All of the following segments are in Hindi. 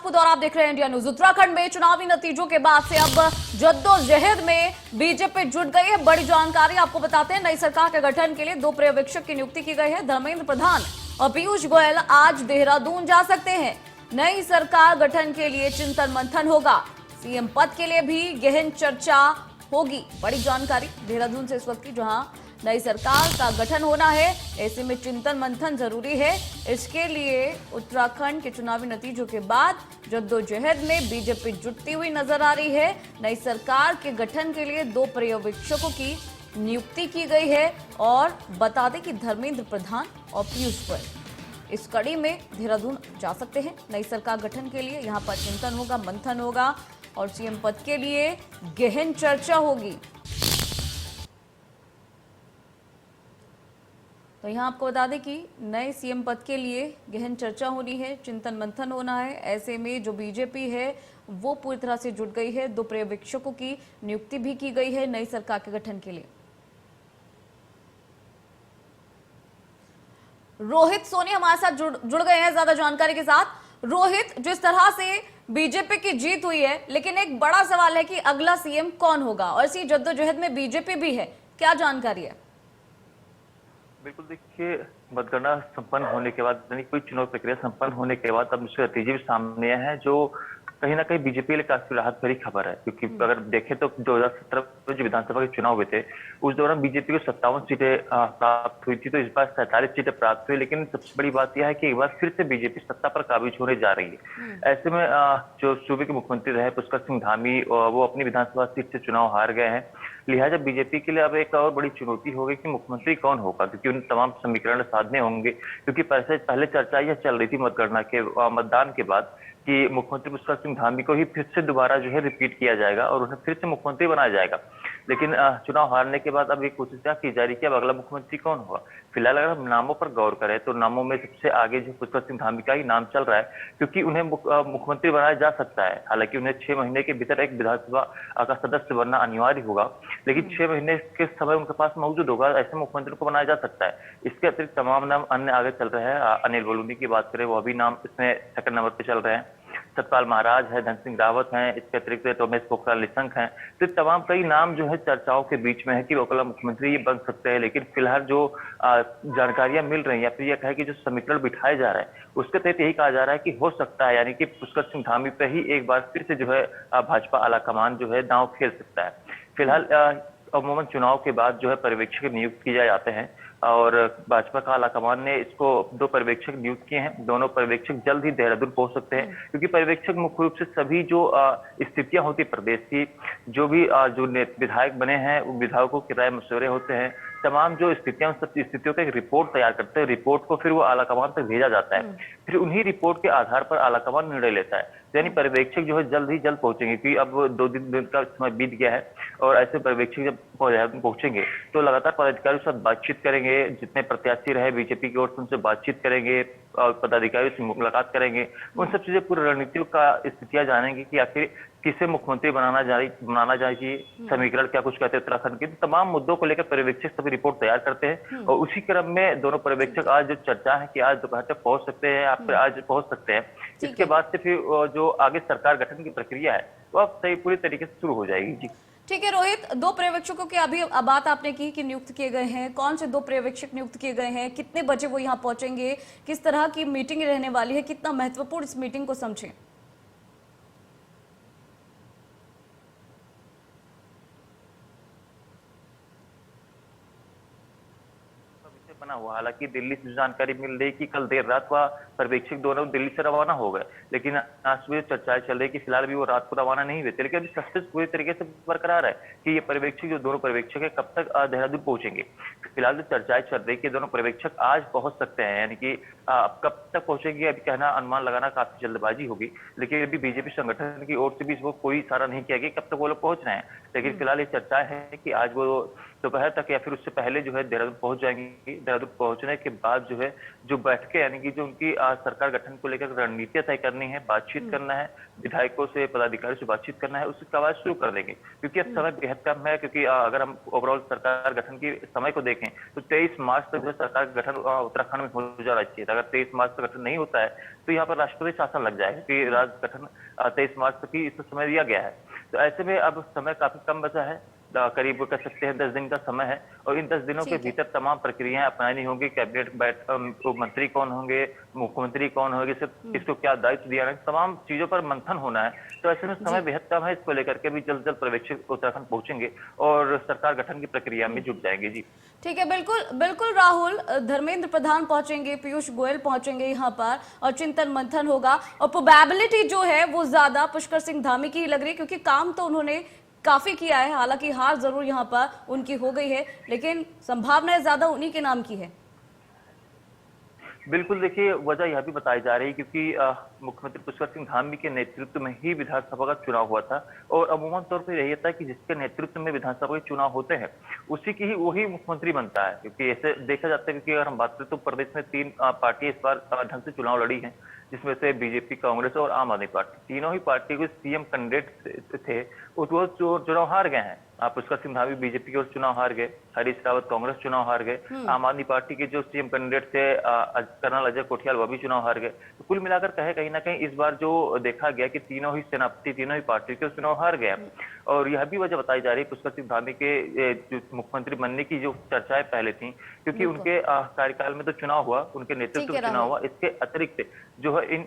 राजपूत और आप देख रहे हैं इंडिया न्यूज। उत्तराखंड में चुनावी नतीजों के बाद से अब जद्दोजहद में बीजेपी जुट गई है। बड़ी जानकारी आपको बताते हैं, नई सरकार के गठन के लिए 2 पर्यवेक्षक की नियुक्ति की गई है। धर्मेंद्र प्रधान और पीयूष गोयल आज देहरादून जा सकते हैं। नई सरकार गठन के लिए चिंतन मंथन होगा। सीएम पद के लिए भी गहन चर्चा होगी। बड़ी जानकारी देहरादून से इस वक्त की, जहां नई सरकार का गठन होना है, ऐसे में चिंतन मंथन जरूरी है। इसके लिए उत्तराखंड के चुनावी नतीजों के बाद जद्दोजहद में बीजेपी जुटती हुई नजर आ रही है। नई सरकार के गठन के लिए 2 पर्यवेक्षकों की नियुक्ति की गई है। और बता दें कि धर्मेंद्र प्रधान और पीयूष गोयल इस कड़ी में देहरादून जा सकते हैं। नई सरकार गठन के लिए यहां पर चिंतन होगा, मंथन होगा और सीएम पद के लिए गहन चर्चा होगी। तो यहाँ आपको बता दें कि नए सीएम पद के लिए गहन चर्चा होनी है, चिंतन मंथन होना है। ऐसे में जो बीजेपी है वो पूरी तरह से जुट गई है। 2 पर्यवेक्षकों की नियुक्ति भी की गई है नई सरकार के गठन के लिए। रोहित सोनी हमारे साथ जुड़ गए हैं ज्यादा जानकारी के साथ। रोहित, जिस तरह से बीजेपी की जीत हुई है, लेकिन एक बड़ा सवाल है कि अगला सीएम कौन होगा और इसी जद्दोजहद में बीजेपी भी है, क्या जानकारी है? बिल्कुल, देखिए, मतगणना संपन्न होने के बाद, यानी कोई चुनाव प्रक्रिया संपन्न होने के बाद अब उसके नतीजे भी सामने आए हैं, जो कहीं ना कहीं बीजेपी के लिए काफी राहत भरी खबर है। क्योंकि अगर देखें तो 2017 में जो विधानसभा के चुनाव हुए थे, उस दौरान बीजेपी को 57 सीटें प्राप्त हुई थी। तो इस बार 47 सीटें प्राप्त हुई। लेकिन सबसे बड़ी बात यह है कि एक बार फिर से बीजेपी सत्ता पर काबिज होने जा रही है। ऐसे में जो सूबे के मुख्यमंत्री रहे पुष्कर सिंह धामी, वो अपनी विधानसभा सीट से चुनाव हार गए हैं। लिहाजा बीजेपी के लिए अब एक और बड़ी चुनौती होगी कि मुख्यमंत्री कौन होगा, क्योंकि उन तमाम समीकरण साधने होंगे। क्योंकि पहले चर्चा यह चल रही थी मतगणना के मतदान के बाद कि मुख्यमंत्री पुष्कर सिंह धामी को ही फिर से दोबारा जो है रिपीट किया जाएगा और उन्हें फिर से मुख्यमंत्री बनाया जाएगा। लेकिन चुनाव हारने के बाद अब ये कोशिश क्या की जा रही है कि अब अगला मुख्यमंत्री कौन होगा। फिलहाल अगर हम नामों पर गौर करें तो नामों में सबसे आगे जो पुष्कर सिंह धामी का ही नाम चल रहा है, क्योंकि उन्हें मुख्यमंत्री बनाया जा सकता है। हालांकि उन्हें 6 महीने के भीतर एक विधानसभा का सदस्य बनना अनिवार्य होगा, लेकिन 6 महीने के समय उनके पास मौजूद होगा, ऐसे मुख्यमंत्री को बनाया जा सकता है। इसके अतिरिक्त तमाम नाम अन्य आगे चल रहे हैं। अनिल बलूनी की बात करें, वो भी नाम इसमें सेकंड नंबर पे चल रहे हैं। सतपाल महाराज है, धन सिंह रावत हैं, इसके अतिरिक्त रमेश पोखरियाल निशंक हैं। तो तमाम कई नाम जो है चर्चाओं के बीच में है कि वो अगला मुख्यमंत्री बन सकते हैं। लेकिन फिलहाल जो जानकारियां मिल रही है, या फिर यह कहे कि जो समीकरण बिठाए जा रहे हैं, उसके तहत यही कहा जा रहा है कि हो सकता है, यानी कि पुष्कर सिंह धामी पे ही एक बार फिर से जो है भाजपा आलाकमान जो है दांव खेल सकता है। फिलहाल अमूमन चुनाव के बाद जो है पर्यवेक्षक नियुक्त किए जाते हैं और भाजपा का आलाकमान ने इसको 2 पर्यवेक्षक नियुक्त किए हैं। दोनों पर्यवेक्षक जल्द ही देहरादून पहुंच सकते हैं, क्योंकि पर्यवेक्षक मुख्य रूप से सभी जो स्थितियां होती प्रदेश की, जो भी जो विधायक बने हैं, विधायकों के राय मशवरे होते हैं, तमाम जो स्थितियां, उन सब स्थितियों का एक रिपोर्ट तैयार करते हैं। रिपोर्ट को फिर वो आलाकमान तक भेजा जाता है। फिर उन्हीं रिपोर्ट के आधार पर आलाकमान निर्णय लेता है। यानी पर्यवेक्षक जो है जल्द ही जल्द पहुंचेंगे, क्योंकि अब 2 दिन का समय बीत गया है और ऐसे पर्यवेक्षक जब पहुंचेंगे तो लगातार पदाधिकारियों के साथ बातचीत करेंगे। जितने प्रत्याशी रहे बीजेपी की ओर से उनसे बातचीत करेंगे और पदाधिकारियों से मुलाकात करेंगे। उन सब चीजें पूरी रणनीतियों का स्थितियां जानेंगे कि आखिर किसे मुख्यमंत्री बनाना चाहिए, समीकरण क्या कुछ कहते हैं उत्तराखंड के। तो तमाम मुद्दों को लेकर पर्यवेक्षक सभी रिपोर्ट तैयार करते हैं और उसी क्रम में दोनों पर्यवेक्षक आज जो चर्चा है कि आज दोपहर तक पहुंच सकते हैं, आप आज पहुंच सकते हैं। इसके बाद से फिर जो आगे सरकार गठन की प्रक्रिया है वो अब सही पूरी तरीके से शुरू हो जाएगी। जी ठीक है रोहित, 2 पर्यवेक्षकों की अभी बात आपने की कि नियुक्त किए गए हैं। कौन से 2 पर्यवेक्षक नियुक्त किए गए हैं, कितने बजे वो यहाँ पहुंचेंगे, किस तरह की मीटिंग रहने वाली है, कितना महत्वपूर्ण इस मीटिंग को समझें? बना हुआ। हालांकि दिल्ली से जानकारी मिल रही कि कल देर रात वह पर्यवेक्षक दोनों दिल्ली से रवाना हो गए, लेकिन आज सुबह चर्चाएं चल रही कि फिलहाल भी वो रात को रवाना नहीं हुए थे। लेकिन अभी सस्पेंस पूरी तरीके से बरकरार है कि ये पर्यवेक्षक, जो दोनों पर्यवेक्षक है, कब तक देहरादून पहुंचेंगे। फिलहाल जो चर्चाएं चल रही कि दोनों पर्यवेक्षक आज पहुंच सकते हैं, यानी कि कब तक पहुंचेंगे अभी कहना, अनुमान लगाना काफी जल्दबाजी होगी। लेकिन अभी बीजेपी संगठन की ओर से भी इसको कोई इशारा नहीं किया गया कब तक वो लोग पहुंच रहे हैं। लेकिन फिलहाल ये चर्चा है कि आज वो दोपहर तक या फिर उससे पहले जो है देहरादून पहुंच जाएंगी। देहरादून पहुंचने के बाद जो है जो बैठकें, यानी कि जो उनकी सरकार गठन को लेकर रणनीतियां तय करनी है, बातचीत करना है, विधायकों से, पदाधिकारियों से बातचीत करना है, उसकी कवायद शुरू कर देंगे। क्योंकि अब समय बेहद कम है, क्योंकि अगर हम ओवरऑल सरकार गठन की समय को देखें तो 23 मार्च तक जो सरकार गठन उत्तराखंड में हो जाना चाहिए था। अगर 23 मार्च तक गठन नहीं होता है तो यहाँ पर राष्ट्रपति शासन लग जाएगा, क्योंकि राज्य गठन 23 मार्च तक ही इसमें समय दिया गया है। तो ऐसे में अब समय काफी कम बचा है, करीब कह सकते हैं 10 दिन का समय है, और इन 10 दिनों के भीतर तमाम प्रक्रियाएं अपनानी होंगी। कैबिनेट मंत्री कौन होंगे, मुख्यमंत्री कौन होंगे, किसको क्या दायित्व दिया है, तमाम चीजों पर मंथन होना है। तो ऐसे में समय बेहद कम है, इसको लेकर के भी जल्द जल्द पर्यवेक्षक उत्तराखंड पहुंचेंगे और सरकार गठन की प्रक्रिया में जुट जाएंगे। जी ठीक है, बिल्कुल बिल्कुल राहुल। धर्मेंद्र प्रधान पहुंचेंगे, पीयूष गोयल पहुंचेंगे यहाँ पर और चिंतन मंथन होगा, और प्रोबेबिलिटी जो है वो ज्यादा पुष्कर सिंह धामी की ही लग रही है, क्योंकि काम तो उन्होंने काफी किया है। हालांकि हार जरूर यहाँ पर उनकी हो गई है, लेकिन संभावनाएं ज्यादा उन्हीं के नाम की है। बिल्कुल, देखिए वजह यह भी बताई जा रही है क्योंकि मुख्यमंत्री पुष्कर सिंह धामी के नेतृत्व में ही विधानसभा का चुनाव हुआ था, और अमूमन तौर पर यही होता है कि जिसके नेतृत्व में विधानसभा के चुनाव होते हैं उसी की ही वही मुख्यमंत्री बनता है। क्योंकि ऐसे देखा जाता है, क्योंकि अगर हम बात करें तो प्रदेश में 3 पार्टी इस बार ढंग से चुनाव लड़ी है, जिसमें से बीजेपी, कांग्रेस और आम आदमी पार्टी, तीनों ही पार्टी के सीएम कैंडिडेट थे वो चुनाव हार गए हैं। पुष्कर सिंह धामी बीजेपी की ओर चुनाव हार गए, हरीश रावत कांग्रेस चुनाव हार गए, आम आदमी पार्टी के जो सीएम कैंडिडेट थे कर्नल अजय कोठियाल वह भी चुनाव हार गए। तो कुल मिलाकर कहीं ना कहीं इस बार जो देखा गया कि तीनों ही सेनापति, तीनों ही पार्टी के चुनाव हार गए। और यह भी वजह बताई जा रही है पुष्कर सिंह धामी के जो मुख्यमंत्री बनने की जो चर्चाएं पहले थी, क्योंकि उनके कार्यकाल में तो चुनाव हुआ, उनके नेतृत्व में चुनाव हुआ, इसके अतिरिक्त जो है इन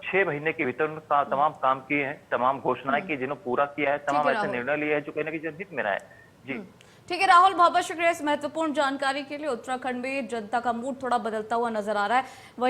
6 महीने के भीतर उन्होंने तमाम काम किए हैं, तमाम घोषणाएं की जिन्होंने पूरा किया है, तमाम ऐसे निर्णय लिए हैं जो कहीं ना कहीं जनहित में रहा है। जी ठीक है राहुल, बहुत बहुत शुक्रिया इस महत्वपूर्ण जानकारी के लिए। उत्तराखंड में जनता का मूड थोड़ा बदलता हुआ नजर आ रहा है। वही